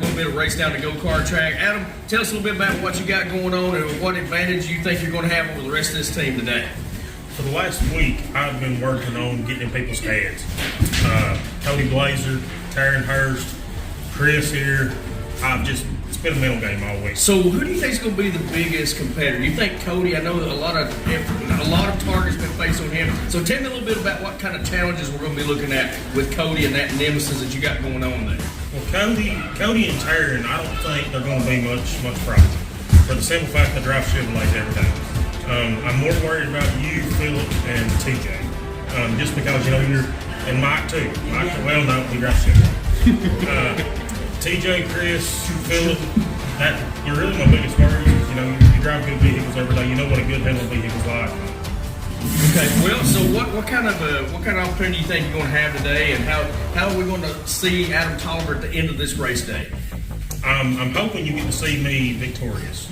little bit of race down the go-kart track. Adam, tell us a little bit about what you got going on and what advantage you think you're going to have over the rest of this team today. For the last week, I've been working on getting in people's heads. Cody Blazer, Taryn Hurst, Chris here. It's been a mental game all week. So who do you think is going to be the biggest competitor? You think Cody? I know a lot of targets been placed on him. So tell me a little bit about what kind of challenges we're going to be looking at with Cody and that nemesis that you got going on there. Well, Cody and Taryn, I don't think they're going to be much problem. For the simple fact that I drive Chevrolets every day. I'm more worried about you, Philip, and TJ. Just because, and Mike too. Mike, well, no, he drives Chevrolet. TJ, Chris, Philip, you're really my biggest worry. You drive good vehicles every day. You know what a good handled vehicle's like. Okay, well, so what kind of opportunity do you think you're going to have today, and how are we going to see Adam Tolliver at the end of this race day? I'm hoping you get to see me victorious.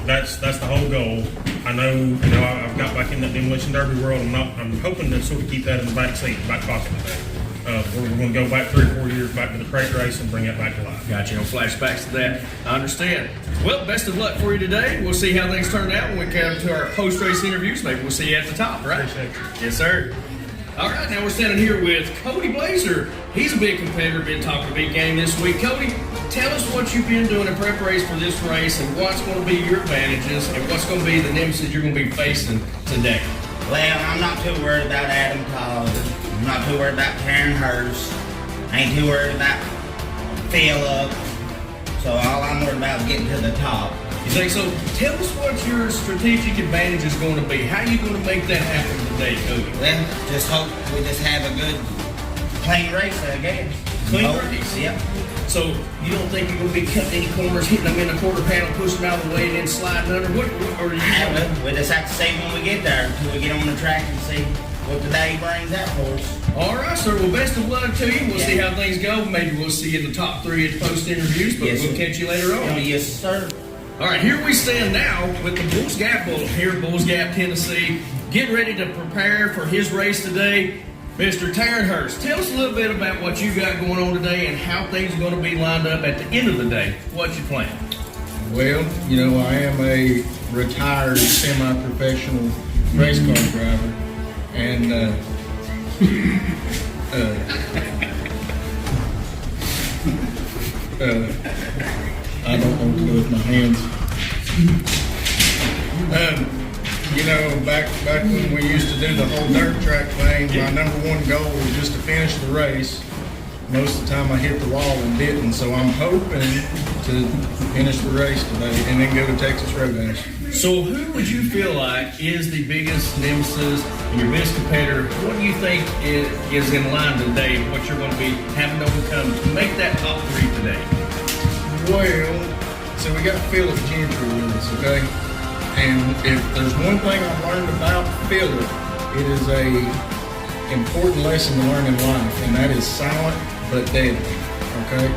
That's the whole goal. I know, I've got back in that demolition derby world. I'm hoping to sort of keep that in the back pocket today. We're going to go back 3 or 4 years back to the crate race and bring that back to life. Gotcha. No flashbacks to that. I understand. Well, best of luck for you today. We'll see how things turn out when we come to our post-race interviews. Maybe we'll see you at the top, right? Appreciate it. Yes, sir. All right, now we're standing here with Cody Blazer. He's a big competitor, been talking a big game this week. Cody, tell us what you've been doing in preparation for this race and what's going to be your advantages and what's going to be the nemesis you're going to be facing today. Well, I'm not too worried about Adam Tolliver. I'm not too worried about Taryn Hurst. I ain't too worried about Philip. So all I'm worried about is getting to the top. You think so? Tell us what your strategic advantage is going to be. How are you going to make that happen today, Cody? Well, just hope we just have a good, clean race, I guess. Clean race? Yep. So you don't think you're going to be cutting any corners, hitting them in the quarter panel, pushing them out of the way, and then sliding under? What are you doing? We just have to see when we get there until we get on the track and see what the day brings out for us. All right, sir. Well, best of luck to you. We'll see how things go. Maybe we'll see you in the top 3 at post interviews, but we'll catch you later on. Yes, sir. All right, here we stand now with the Bulls Gap Bull here in Bulls Gap, Tennessee. Getting ready to prepare for his race today. Mr. Taryn Hurst, tell us a little bit about what you got going on today and how things are going to be lined up at the end of the day. What's your plan? Well, I am a retired semi-professional race car driver, and I don't know what to do with my hands. Back when we used to do the whole dirt track thing, my number one goal was just to finish the race. Most of the time I hit the wall and didn't, so I'm hoping to finish the race today and then go to Texas Roadhouse. So who would you feel like is the biggest nemesis and your biggest competitor? What do you think is in line today and what you're going to be having to overcome to make that top 3 today? Well, so we got Philip Gentry with us, okay? And if there's one thing I've learned about Philip, it is a important lesson to learn in life, and that is silent but deadly, okay?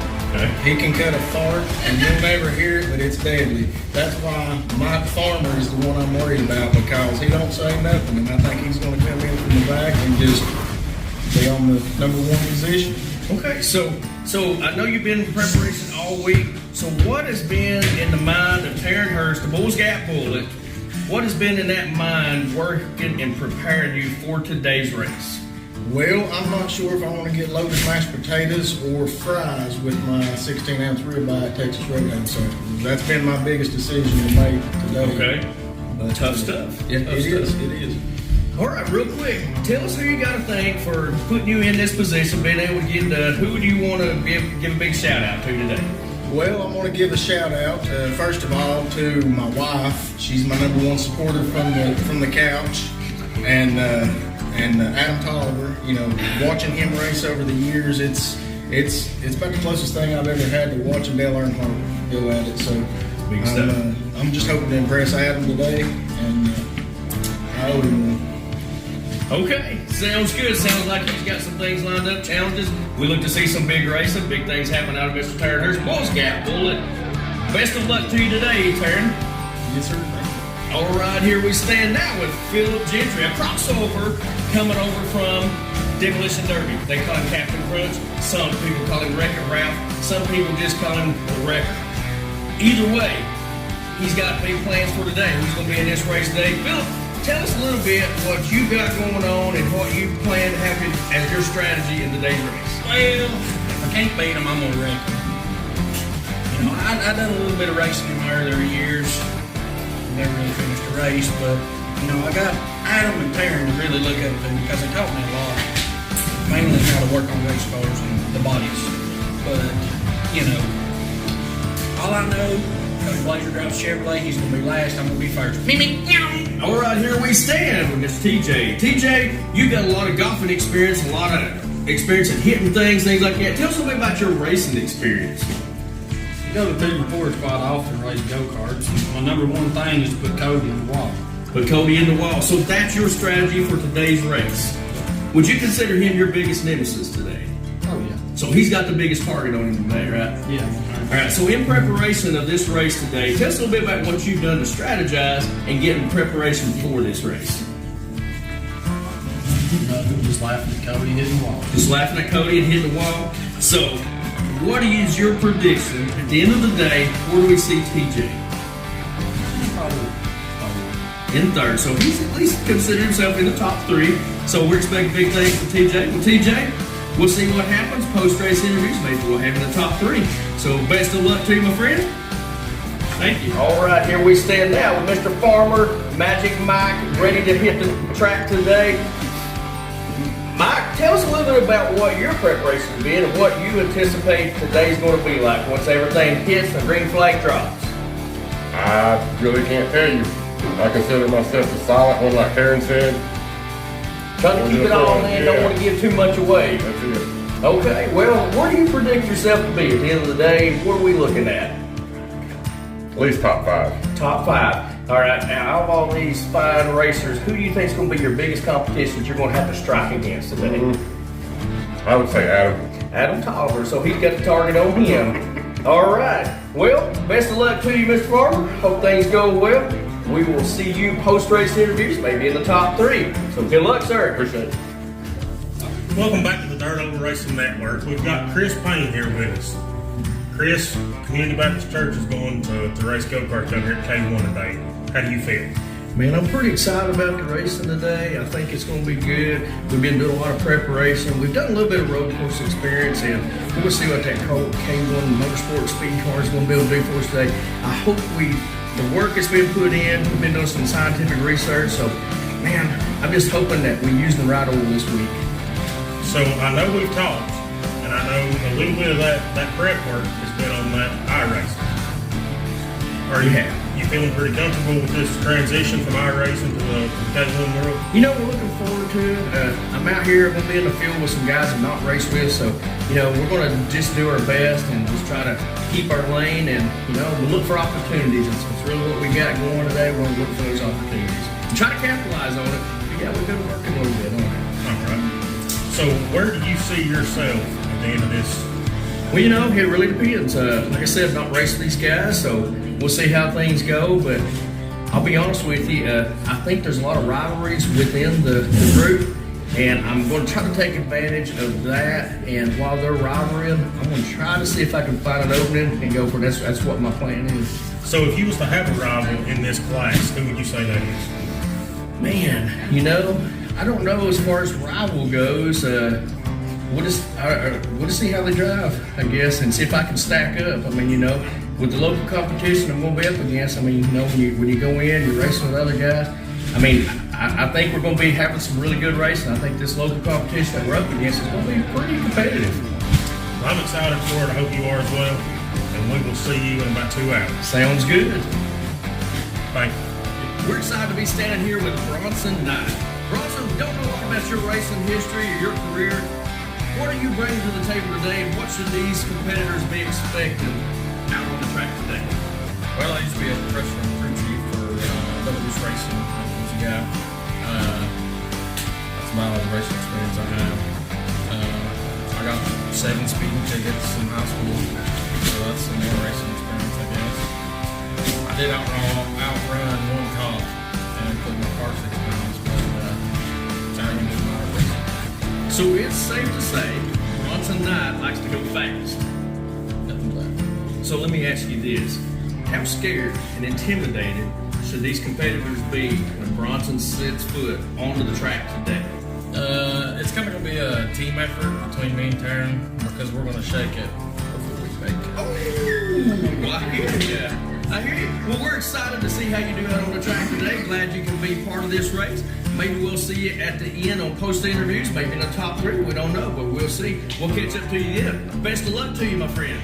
He can cut a fart, and you'll never hear it, but it's deadly. That's why Mike Farmer is the one I'm worried about, because he don't say nothing, and I think he's going to come in from the back and just be on the number 1 position. Okay, so I know you've been in preparation all week. So what has been in the mind of Taryn Hurst, the Bulls Gap Bullet? What has been in that mind working and preparing you for today's race? Well, I'm not sure if I want to get loaded mashed potatoes or fries with my 16-ounce ribeye at Texas Roadhouse. So that's been my biggest decision to make today. Okay. But, tough stuff. Yeah, Tough it is. stuff. It is. All right, real quick, tell us who you got to thank for putting you in this position, being able to get done. Who do you want to give a big shout out to today? Well, I want to give a shout out, first of all, to my wife. She's my number 1 supporter from the couch, and Adam Tolliver. Watching him race over the years, it's about the closest thing I've ever had to watching Dale Earnhardt go at it. So big stuff. I'm just hoping to impress Adam today, and I owe him one. Okay, sounds good. Sounds like he's got some things lined up, challenges. We look to see some big racing, big things happen out of Mr. Taryn Hurst. Bulls Gap Bullet. Best of luck to you today, Taryn. Yes, sir. Thank you. All right, here we stand now with Philip Gentry, a crossover coming over from Demolition Derby. They call him Captain Crunch. Some people call him Wreck-It Ralph. some people just call him the wrecker. Either way, he's got big plans for today. He's going to be in this race today. Philip, tell us a little bit what you got going on and what you plan to have as your strategy in today's race. Well, if I can't beat him, I'm going to wreck him. You know, I done a little bit of racing in my earlier years. Never really finished a race, but, you know, I got Adam and Taryn to really look up to because they taught me a lot. Mainly how to work on race cars and the bodies. But, you know, all I know, Cody Blazer drives Chevrolet, he's going to be last, I'm going to be first. All right, here we stand with Mr. TJ. TJ, you got a lot of golfing experience, a lot of experience in hitting things like that. Tell us a little bit about your racing experience. I go to 2-4 quite often, race go-karts. My number one thing is to put Cody in the wall. Put Cody in the wall. So that's your strategy for today's race. Would you consider him your biggest nemesis today? Oh, yeah. So he's got the biggest target on him today, right? Yeah. All right, so in preparation of this race today, tell us a little bit about what you've done to strategize and get in preparation for this race. Just laughing at Cody hitting the wall. Just laughing at Cody and hitting the wall. So, what is your prediction at the end of the day? Where do we see TJ? Probably. In third. So he's at least considered himself in the top 3. So we're expecting big things from TJ. Well, TJ, we'll see what happens. Post-race interviews, maybe we'll have in the top 3. So best of luck to you, my friend. Thank you. All right, here we stand now with Mr. Farmer, Magic Mike, ready to hit the track today. Mike, tell us a little bit about what your preparation has been and what you anticipate today's going to be like once everything hits and the green flag drops. I really can't tell you. I consider myself a solid one, like Taryn said. Trying to keep it all in, don't want to give too much away. That's it. Okay, well, where do you predict yourself to be at the end of the day? What are we looking at? At least top 5. Top 5. All right, now out of all these fine racers, who do you think is going to be your biggest competition that you're going to have to strike against today? I would say Adam. Adam Tolliver, so he's got the target on him. All right, well, best of luck to you, Mr. Farmer. Hope things go well. We will see you post-race interviews, maybe in the top 3. So good luck, sir. Appreciate it. Welcome back to the Dirt Over Racing Network. We've got Chris Payne here with us. Chris, Community Baptist Church is going to race go-kart down here at K1 today. How do you feel? Man, I'm pretty excited about the racing today. I think it's going to be good. We've been doing a lot of preparation. We've done a little bit of road course experience, and we'll see what that K1 Motorsport Speed Car is going to be able to do for us today. I hope the work that's been put in, we've been doing some scientific research, so, man, I'm just hoping that we use the right oil this week. So I know we've talked, and I know a little bit of that prep work has been on that iRacing. Are you feeling pretty comfortable with this transition from iRacing to the K1 world? You know, we're looking forward to it. I'm out here, going to be in the field with some guys I've not raced with, so, you know, we're going to just do our best and just try to keep our lane and, you know, we'll look for opportunities. It's really what we got going today. We're going to look for those opportunities and try to capitalize on it. But yeah, we've been working a little bit on it. All right. So where do you see yourself at the end of this? Well, you know, it really depends. Like I said, I'm not racing these guys, so we'll see how things go. But I'll be honest with you, I think there's a lot of rivalries within the group, and I'm going to try to take advantage of that. And while they're rivaling, I'm going to try to see if I can find an opening and go for it. That's what my plan is. So if you was to have a rival in this class, who would you say that is? Man, you know, I don't know as far as rival goes. We'll just see how they drive, I guess, and see if I can stack up. I mean, you know, with the local competition I'm going to be up against, I mean, you know, when you go in, you're racing with other guys. I mean, I think we're going to be having some really good racing. I think this local competition that we're up against is going to be pretty competitive. Well, I'm excited for it. I hope you are as well. And we will see you in about 2 hours. Sounds good. Thank you. We're excited to be standing here with Bronson Knight. Bronson, don't know a lot about your racing history or your career. What are you bringing to the table today, and what should these competitors be expecting out on the track today? Well, I used to be a professional crew chief for WS Racing. I was a guy. That's about all the racing experience I have. I got 7 speeding tickets in high school, so that's some more racing experience, I guess. I did outrun one cop and put my car 6 pounds, but I didn't do my racing. So it's safe to say Bronson Knight likes to go fast. So let me ask you this. How scared and intimidated should these competitors be when Bronson sets foot onto the track today? It's kind of going to be a team effort between me and Taryn because we're going to shake it before we bake it. Oh, I hear you. I hear you. Well, we're excited to see how you do out on the track today. Glad you can be part of this race. Maybe we'll see you at the end on post interviews, maybe in the top 3. We don't know, but we'll see. We'll catch up to you then. Best of luck to you, my friend.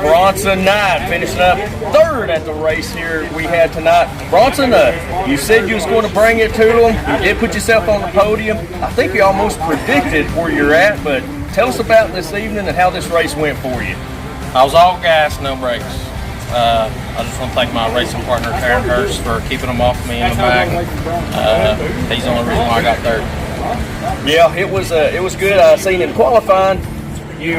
Bronson 9 finishing up 3rd at the race here we had tonight. Bronson, you said you was going to bring it to them. You did put yourself on the podium. I think you almost predicted where you're at, but tell us about this evening and how this race went for you. I was all gas, no brakes. I just want to thank my racing partner, Taryn Hurst, for keeping them off me in the back. He's the only reason why I got 3rd. Yeah, it was good. I seen in qualifying, you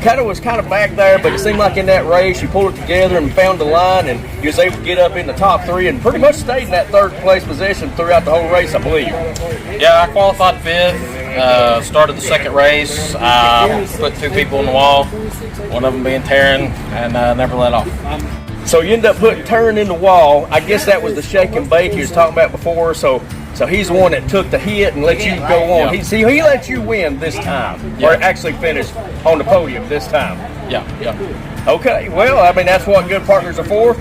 kind of back there, but it seemed like in that race you pulled it together and found the line, and you was able to get up in the top 3 and pretty much stayed in that 3rd place position throughout the whole race, I believe. Yeah, I qualified 5th. Started the 2nd race. I put 2 people on the wall, one of them being Taryn, and never let off. So you ended up putting Taryn in the wall. I guess that was the shake and bake you was talking about before. So he's the one that took the hit and let you go on. Yeah. He let you win this time, or actually finish on the podium this time. Yeah. Okay, well, I mean, that's what good partners are for.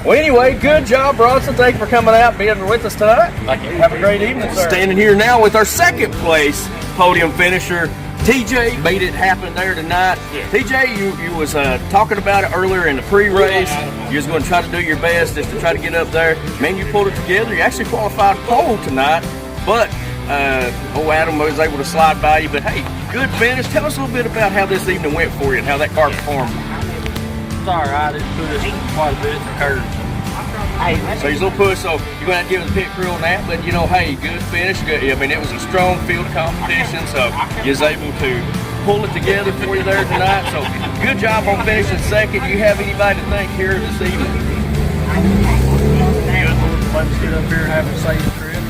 Well, anyway, good job, Bronson. Thank you for coming out and being with us tonight. Thank you. Have a great evening, sir. Standing here now with our 2nd place podium finisher, TJ. Made it happen there tonight. Yeah. TJ, you was talking about it earlier in the pre-race. You was going to try to do your best just to try to get up there. Man, you pulled it together. You actually qualified pole tonight, but Adam was able to slide by you. But hey, good finish. Tell us a little bit about how this evening went for you and how that car performed. It's all right. It put us quite a bit in the curve. So he's a little push, so you're going to have to give the pit crew on that, but hey, good finish. Good. I mean, it was a strong field competition, so you was able to pull it together for you there tonight. So good job on finishing 2nd. You have anybody to thank here this evening? Let's get up here and have a safe trip.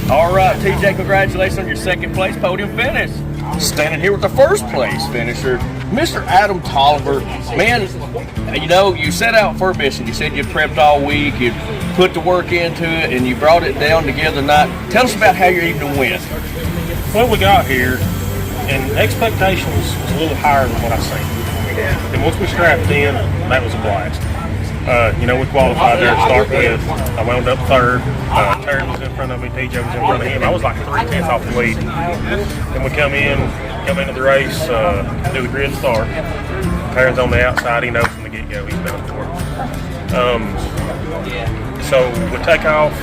All right, TJ, congratulations on your 2nd place podium finish. Standing here with the 1st place finisher, Mr. Adam Tolliver. Man, you set out for a mission. You said you prepped all week, you put the work into it, and you brought it down together tonight. Tell us about how your evening went. Well, we got here, and expectations was a little higher than what I seen. And once we strapped in, that was a blast. We qualified there to start with. I wound up 3rd. Taryn was in front of me. TJ was in front of him. I was like 3/10 off the lead. Then we come into the race, do the grid start. Taryn's on the outside. He knows from the get-go. He's been up for it. So we take off.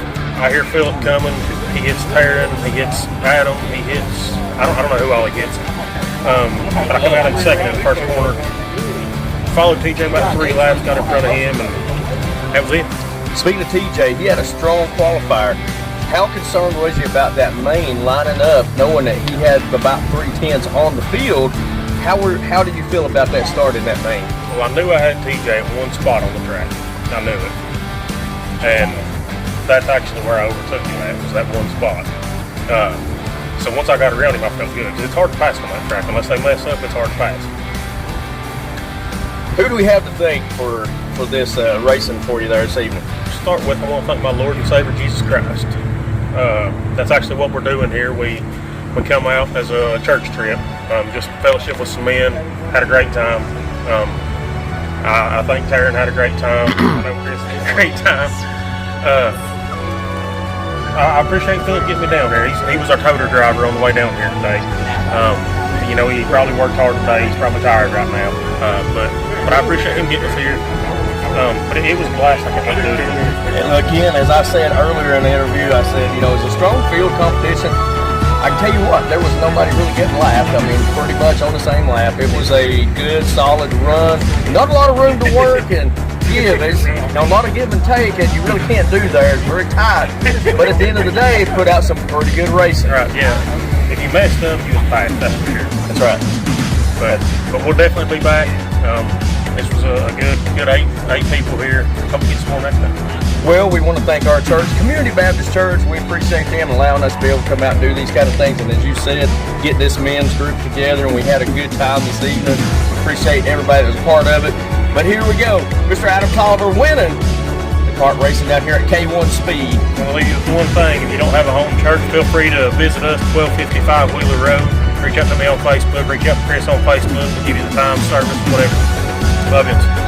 I hear Philip coming. He hits Taryn. He hits Adam. He hits. I don't know who all he gets. But I come out in 2nd in the 1st corner. Followed TJ about 3 laps, got in front of him, and that was it. Speaking of TJ, he had a strong qualifier. How concerned was you about that main lining up, knowing that he had about 3/10 on the field? How did you feel about that start in that main? Well, I knew I had TJ at one spot on the track. I knew it. And that's actually where I overtook him at, was that one spot. So once I got around him, I felt good. It's hard to pass on that track. Unless they mess up, it's hard to pass. Who do we have to thank for this racing for you there this evening? To start with, I want to thank my Lord and Savior, Jesus Christ. That's actually what we're doing here. We come out as a church trip, just fellowship with some men, had a great time. I think Taryn had a great time. I know Chris had a great time. I appreciate Philip getting me down here. He was our toter driver on the way down here today. He probably worked hard today. He's probably tired right now. But I appreciate him getting us here. But it was a blast. I can't wait to do it again. And again, as I said earlier in the interview, I said, it's a strong field competition. I can tell you what, there was nobody really getting lapped. I mean, pretty much on the same lap. It was a good, solid run. Not a lot of room to work and give. It's a lot of give and take, and you really can't do there. It's very tight. But at the end of the day, it put out some pretty good racing. Right, yeah. If you messed up, you was fast, that's for sure. That's right. But we'll definitely be back. This was a good eight people here. Hope we get some more next time. Well, we want to thank our church, Community Baptist Church. We appreciate them allowing us to be able to come out and do these kind of things. And as you said, get this men's group together, and we had a good time this evening. Appreciate everybody that was a part of it. But here we go. Mr. Adam Tolliver winning the kart racing down here at K1 Speed. I'm going to leave you with one thing. If you don't have a home church, feel free to visit us, 1255 Wheeler Road. Reach out to me on Facebook. Reach out to Chris on Facebook. We'll give you the time, service, whatever. Love you.